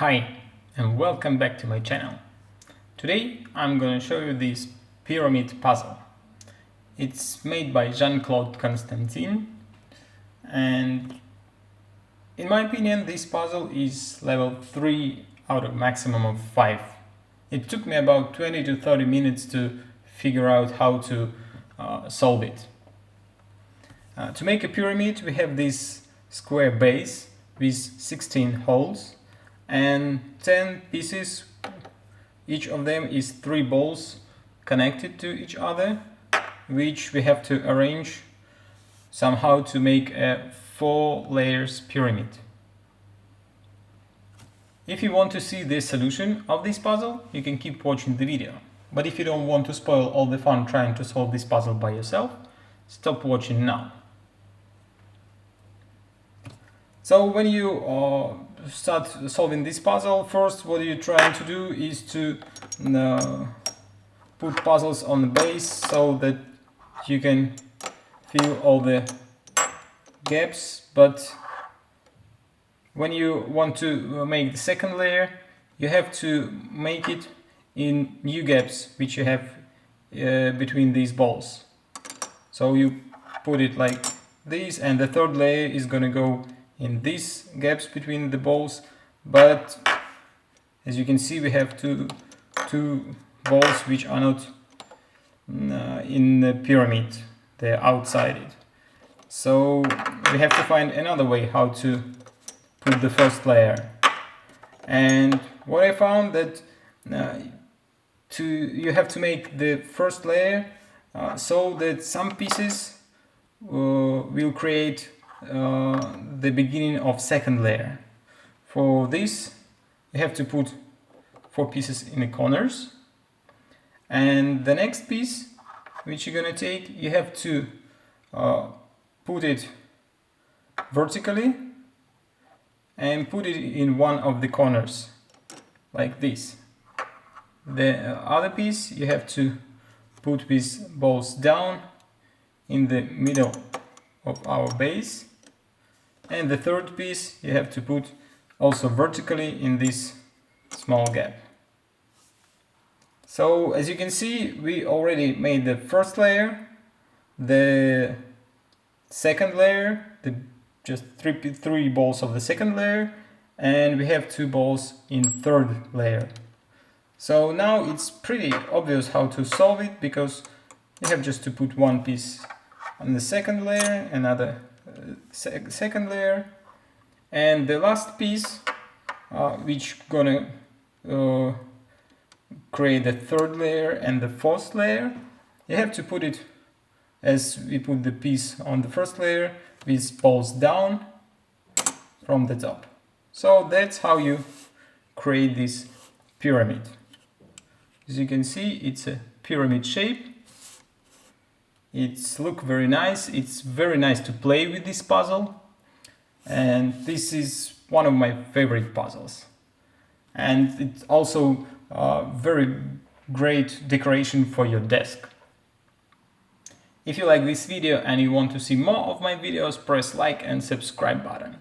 Hi and welcome back to my channel. Today I'm going to show you this pyramid puzzle. It's made by Jean-Claude Constantin, and in my opinion this puzzle is level 3 out of maximum of 5. It took me about 20 to 30 minutes to figure out how to solve it. To make a pyramid we have this square base with 16 holes and 10 pieces. Each of them is 3 balls connected to each other, which we have to arrange somehow to make a 4 layers pyramid. If you want to see the solution of this puzzle, you can keep watching the video. But if you don't want to spoil all the fun trying to solve this puzzle by yourself, stop watching now. So when you start solving this puzzle, first what you're trying to do is to put puzzles on the base so that you can fill all the gaps. But when you want to make the second layer, you have to make it in new gaps which you have between these balls. So you put it like this, and the third layer is gonna go in these gaps between the balls, but as you can see we have two balls which are not in the pyramid, they're outside it. So we have to find another way how to put the first layer. And what I found that you have to make the first layer so that some pieces will create the beginning of second layer. For this you have to put 4 pieces in the corners, and the next piece which you're gonna take, you have to put it vertically and put it in one of the corners like this. The other piece you have to put these balls down in the middle of our base, and the third piece you have to put also vertically in this small gap. So as you can see, we already made the first layer, the second layer, just three balls of the second layer, and we have 2 balls in third layer. So now it's pretty obvious how to solve it, because you have just to put one piece on the second layer, another second layer, and the last piece which gonna create the third layer and the fourth layer, you have to put it as we put the piece on the first layer with balls down from the top. So that's how you create this pyramid. As you can see, it's a pyramid shape. It's look very nice. It's very nice to play with this puzzle, and this is one of my favorite puzzles. And it's also very great decoration for your desk. If you like this video and you want to see more of my videos, press like and subscribe button.